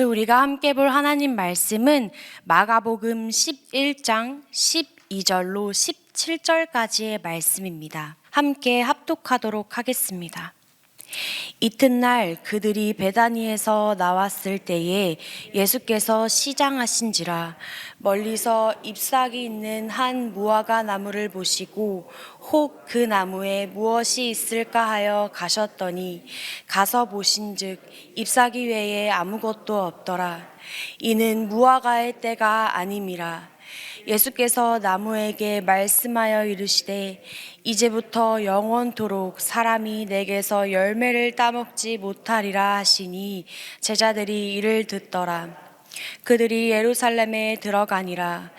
우리가 함께 볼 하나님 말씀은 마가복음 11장 12절로 17절까지의 말씀입니다. 함께 합독하도록 하겠습니다. 이튿날 그들이 베다니에서 나왔을 때에 예수께서 시장하신지라 멀리서 잎사귀 있는 한 무화과 나무를 보시고 혹 그 나무에 무엇이 있을까 하여 가셨더니 가서 보신즉 잎사귀 외에 아무것도 없더라. 이는 무화과의 때가 아님이라. 예수께서 나무에게 말씀하여 이르시되 이제부터 영원토록 사람이 내게서 열매를 따먹지 못하리라 하시니 제자들이 이를 듣더라. 그들이 예루살렘에 들어가니라.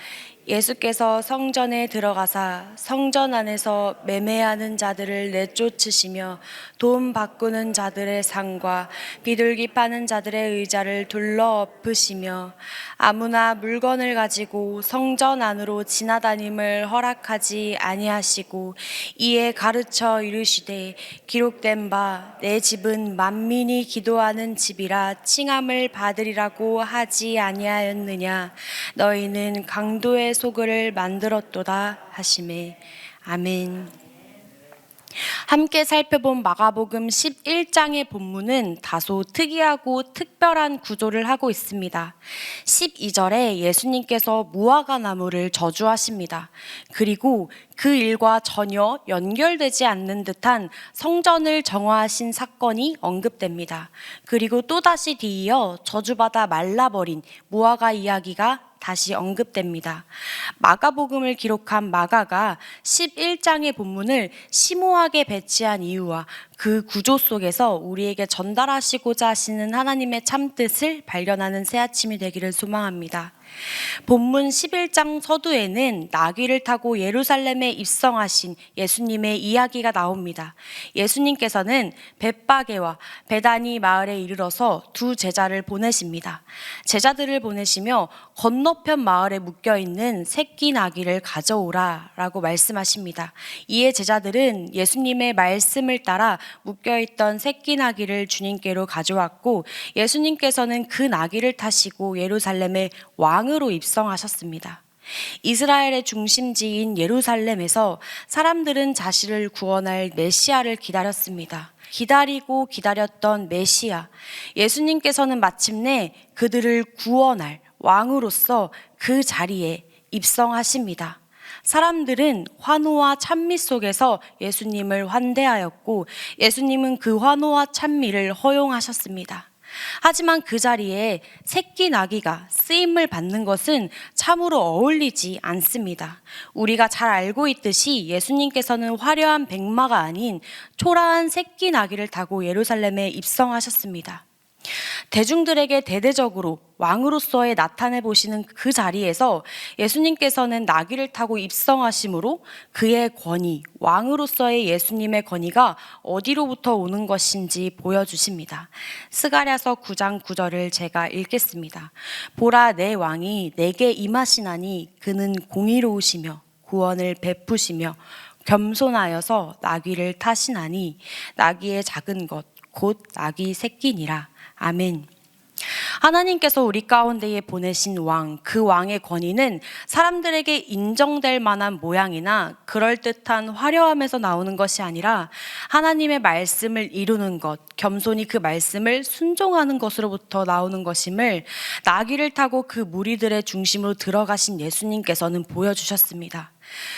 예수께서 성전에 들어가사 성전 안에서 매매하는 자들을 내쫓으시며 돈 바꾸는 자들의 상과 비둘기 파는 자들의 의자를 둘러 엎으시며 아무나 물건을 가지고 성전 안으로 지나다님을 허락하지 아니하시고 이에 가르쳐 이르시되 기록된 바 내 집은 만민이 기도하는 집이라 칭함을 받으리라고 하지 아니하였느냐. 너희는 강도의 소굴을 만들었도다 하시매. 아멘. 함께 살펴본 마가복음 11장의 본문은 다소 특이하고 특별한 구조를 하고 있습니다. 12절에 예수님께서 무화과 나무를 저주하십니다. 그리고 그 일과 전혀 연결되지 않는 듯한 성전을 정화하신 사건이 언급됩니다. 그리고 또다시 뒤이어 저주받아 말라버린 무화과 이야기가 다시 언급됩니다. 마가복음을 기록한 마가가 11장의 본문을 심오하게 배치한 이유와 그 구조 속에서 우리에게 전달하시고자 하시는 하나님의 참뜻을 발견하는 새 아침이 되기를 소망합니다. 본문 11장 서두에는 나귀를 타고 예루살렘에 입성하신 예수님의 이야기가 나옵니다. 예수님께서는 벳바게와 베다니 마을에 이르러서 두 제자를 보내십니다. 제자들을 보내시며 건너편 마을에 묶여있는 새끼 나귀를 가져오라 라고 말씀하십니다. 이에 제자들은 예수님의 말씀을 따라 묶여있던 새끼 나귀를 주님께로 가져왔고 예수님께서는 그 나귀를 타시고 예루살렘에 왕으로 입성하셨습니다. 이스라엘의 중심지인 예루살렘에서 사람들은 자신을 구원할 메시아를 기다렸습니다. 기다리고 기다렸던 메시아, 예수님께서는 마침내 그들을 구원할 왕으로서 그 자리에 입성하십니다. 사람들은 환호와 찬미 속에서 예수님을 환대하였고 예수님은 그 환호와 찬미를 허용하셨습니다. 하지만 그 자리에 새끼 나귀가 쓰임을 받는 것은 참으로 어울리지 않습니다. 우리가 잘 알고 있듯이 예수님께서는 화려한 백마가 아닌 초라한 새끼 나귀를 타고 예루살렘에 입성하셨습니다. 대중들에게 대대적으로 왕으로서의 나타내 보시는 그 자리에서 예수님께서는 나귀를 타고 입성하심으로 그의 권위, 왕으로서의 예수님의 권위가 어디로부터 오는 것인지 보여주십니다. 스가랴서 9장 9절을 제가 읽겠습니다. 보라, 내 왕이 내게 임하시나니 그는 공의로우시며 구원을 베푸시며 겸손하여서 나귀를 타시나니 나귀의 작은 것 곧 나귀 새끼니라. 아멘. 하나님께서 우리 가운데에 보내신 왕, 그 왕의 권위는 사람들에게 인정될 만한 모양이나 그럴듯한 화려함에서 나오는 것이 아니라 하나님의 말씀을 이루는 것, 겸손히 그 말씀을 순종하는 것으로부터 나오는 것임을 나귀를 타고 그 무리들의 중심으로 들어가신 예수님께서는 보여주셨습니다.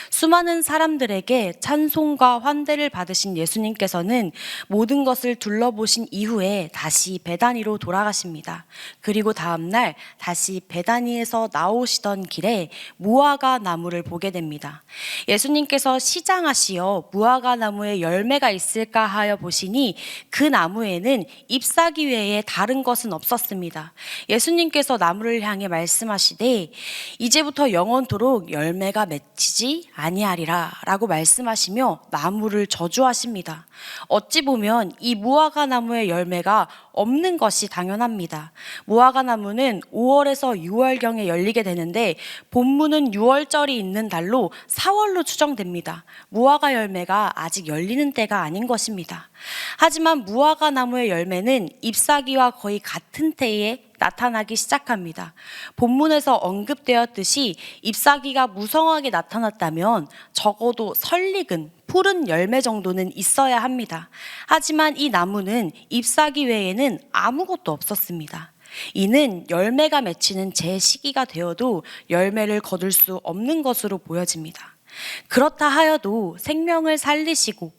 수많은 사람들에게 찬송과 환대를 받으신 예수님께서는 모든 것을 둘러보신 이후에 다시 베다니로 돌아가십니다. 그리고 다음날 다시 베다니에서 나오시던 길에 무화과 나무를 보게 됩니다. 예수님께서 시장하시어 무화과 나무에 열매가 있을까 하여 보시니 그 나무에는 잎사귀 외에 다른 것은 없었습니다. 예수님께서 나무를 향해 말씀하시되 이제부터 영원토록 열매가 맺히지 아니하리라 라고 말씀하시며 나무를 저주하십니다. 어찌 보면 이 무화과 나무의 열매가 없는 것이 당연합니다. 무화과 나무는 5월에서 6월경에 열리게 되는데 본문은 6월절이 있는 달로 4월로 추정됩니다. 무화과 열매가 아직 열리는 때가 아닌 것입니다. 하지만 무화과 나무의 열매는 잎사귀와 거의 같은 때에 나타나기 시작합니다. 본문에서 언급되었듯이 잎사귀가 무성하게 나타났다면 적어도 설익은 푸른 열매 정도는 있어야 합니다. 하지만 이 나무는 잎사귀 외에는 아무것도 없었습니다. 이는 열매가 맺히는 제 시기가 되어도 열매를 거둘 수 없는 것으로 보여집니다. 그렇다 하여도 생명을 살리시고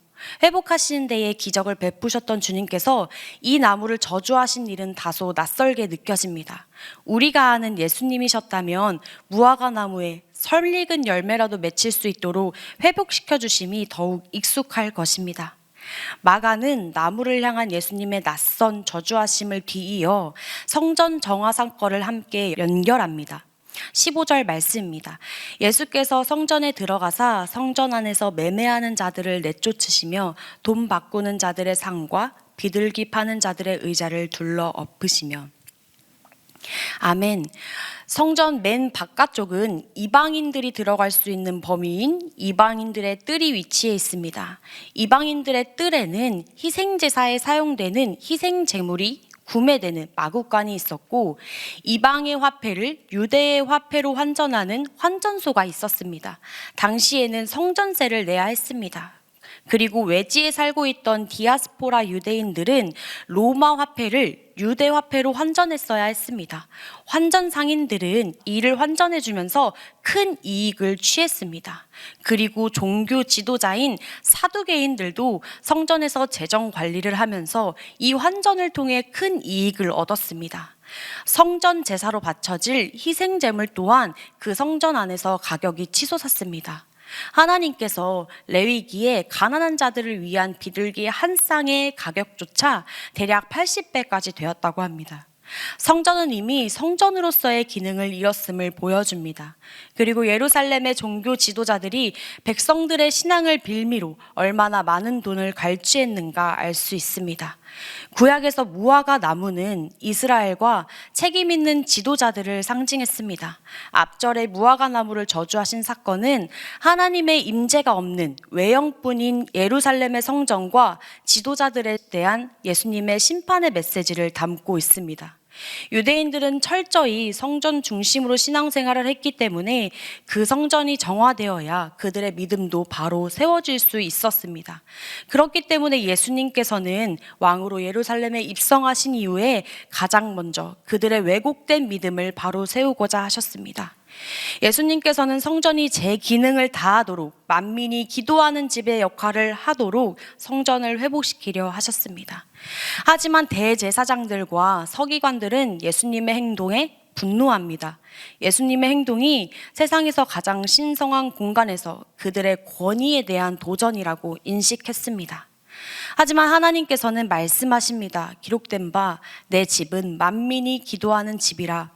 회복하시는 데에 기적을 베푸셨던 주님께서 이 나무를 저주하신 일은 다소 낯설게 느껴집니다. 우리가 아는 예수님이셨다면 무화과 나무에 설익은 열매라도 맺힐 수 있도록 회복시켜 주심이 더욱 익숙할 것입니다. 마가는 나무를 향한 예수님의 낯선 저주하심을 뒤이어 성전 정화사건을 함께 연결합니다. 15절 말씀입니다. 예수께서 성전에 들어가사 성전 안에서 매매하는 자들을 내쫓으시며 돈 바꾸는 자들의 상과 비둘기 파는 자들의 의자를 둘러 엎으시며. 아멘. 성전 맨 바깥쪽은 이방인들이 들어갈 수 있는 범위인 이방인들의 뜰이 위치해 있습니다. 이방인들의 뜰에는 희생제사에 사용되는 희생제물이 구매되는 마구간이 있었고, 이방의 화폐를 유대의 화폐로 환전하는 환전소가 있었습니다. 당시에는 성전세를 내야 했습니다. 그리고 외지에 살고 있던 디아스포라 유대인들은 로마 화폐를 유대 화폐로 환전했어야 했습니다. 환전 상인들은 이를 환전해주면서 큰 이익을 취했습니다. 그리고 종교 지도자인 사두개인들도 성전에서 재정 관리를 하면서 이 환전을 통해 큰 이익을 얻었습니다. 성전 제사로 바쳐질 희생 제물 또한 그 성전 안에서 가격이 치솟았습니다. 하나님께서 레위기에 가난한 자들을 위한 비둘기 한 쌍의 가격조차 대략 80배까지 되었다고 합니다. 성전은 이미 성전으로서의 기능을 잃었음을 보여줍니다. 그리고 예루살렘의 종교 지도자들이 백성들의 신앙을 빌미로 얼마나 많은 돈을 갈취했는가 알 수 있습니다. 구약에서 무화과 나무는 이스라엘과 책임 있는 지도자들을 상징했습니다. 앞절에 무화과 나무를 저주하신 사건은 하나님의 임재가 없는 외형뿐인 예루살렘의 성전과 지도자들에 대한 예수님의 심판의 메시지를 담고 있습니다. 유대인들은 철저히 성전 중심으로 신앙생활을 했기 때문에 그 성전이 정화되어야 그들의 믿음도 바로 세워질 수 있었습니다. 그렇기 때문에 예수님께서는 왕으로 예루살렘에 입성하신 이후에 가장 먼저 그들의 왜곡된 믿음을 바로 세우고자 하셨습니다. 예수님께서는 성전이 제 기능을 다하도록 만민이 기도하는 집의 역할을 하도록 성전을 회복시키려 하셨습니다. 하지만 대제사장들과 서기관들은 예수님의 행동에 분노합니다. 예수님의 행동이 세상에서 가장 신성한 공간에서 그들의 권위에 대한 도전이라고 인식했습니다. 하지만 하나님께서는 말씀하십니다. 기록된 바 내 집은 만민이 기도하는 집이라.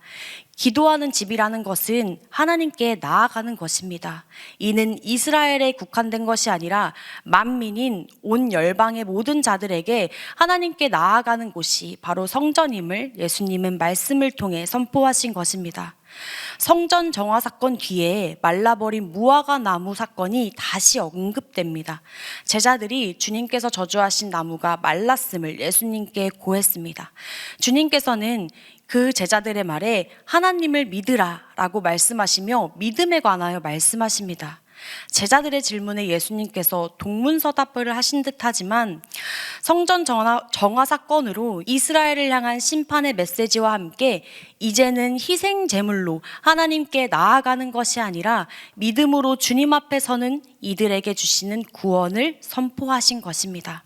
기도하는 집이라는 것은 하나님께 나아가는 것입니다. 이는 이스라엘에 국한된 것이 아니라 만민인 온 열방의 모든 자들에게 하나님께 나아가는 곳이 바로 성전임을 예수님은 말씀을 통해 선포하신 것입니다. 성전 정화 사건 뒤에 말라버린 무화과 나무 사건이 다시 언급됩니다. 제자들이 주님께서 저주하신 나무가 말랐음을 예수님께 고했습니다. 주님께서는 그 제자들의 말에 하나님을 믿으라 라고 말씀하시며 믿음에 관하여 말씀하십니다. 제자들의 질문에 예수님께서 동문서답을 하신 듯하지만 성전 정화 사건으로 이스라엘을 향한 심판의 메시지와 함께 이제는 희생 제물로 하나님께 나아가는 것이 아니라 믿음으로 주님 앞에 서는 이들에게 주시는 구원을 선포하신 것입니다.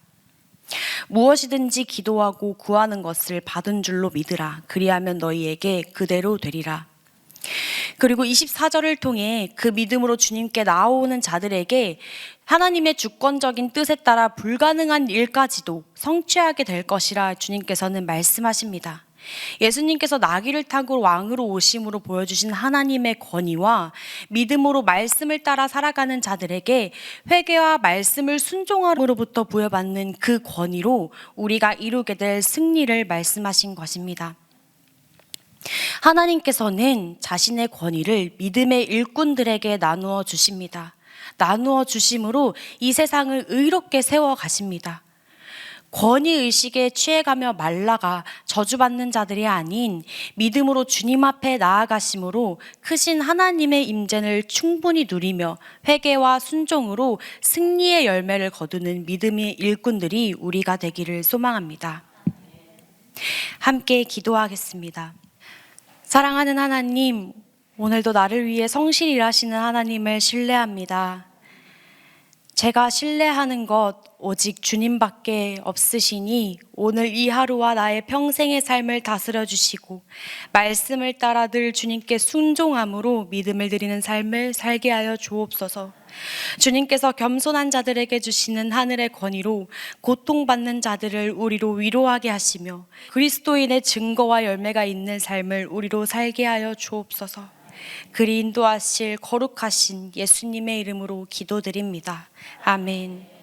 무엇이든지 기도하고 구하는 것을 받은 줄로 믿으라. 그리하면 너희에게 그대로 되리라. 그리고 24절을 통해 그 믿음으로 주님께 나아오는 자들에게 하나님의 주권적인 뜻에 따라 불가능한 일까지도 성취하게 될 것이라 주님께서는 말씀하십니다. 예수님께서 나귀를 타고 왕으로 오심으로 보여주신 하나님의 권위와 믿음으로 말씀을 따라 살아가는 자들에게 회개와 말씀을 순종함으로부터 부여받는 그 권위로 우리가 이루게 될 승리를 말씀하신 것입니다. 하나님께서는 자신의 권위를 믿음의 일꾼들에게 나누어 주십니다. 나누어 주심으로 이 세상을 의롭게 세워 가십니다. 권위의식에 취해가며 말라가 저주받는 자들이 아닌 믿음으로 주님 앞에 나아가심으로 크신 하나님의 임재를 충분히 누리며 회개와 순종으로 승리의 열매를 거두는 믿음의 일꾼들이 우리가 되기를 소망합니다. 함께 기도하겠습니다. 사랑하는 하나님, 오늘도 나를 위해 성실히 일하시는 하나님을 신뢰합니다. 제가 신뢰하는 것 오직 주님밖에 없으시니 오늘 이 하루와 나의 평생의 삶을 다스려 주시고 말씀을 따라 늘 주님께 순종함으로 믿음을 드리는 삶을 살게 하여 주옵소서. 주님께서 겸손한 자들에게 주시는 하늘의 권위로 고통받는 자들을 우리로 위로하게 하시며 그리스도인의 증거와 열매가 있는 삶을 우리로 살게 하여 주옵소서. 그리 인도하실 거룩하신 예수님의 이름으로 기도드립니다. 아멘.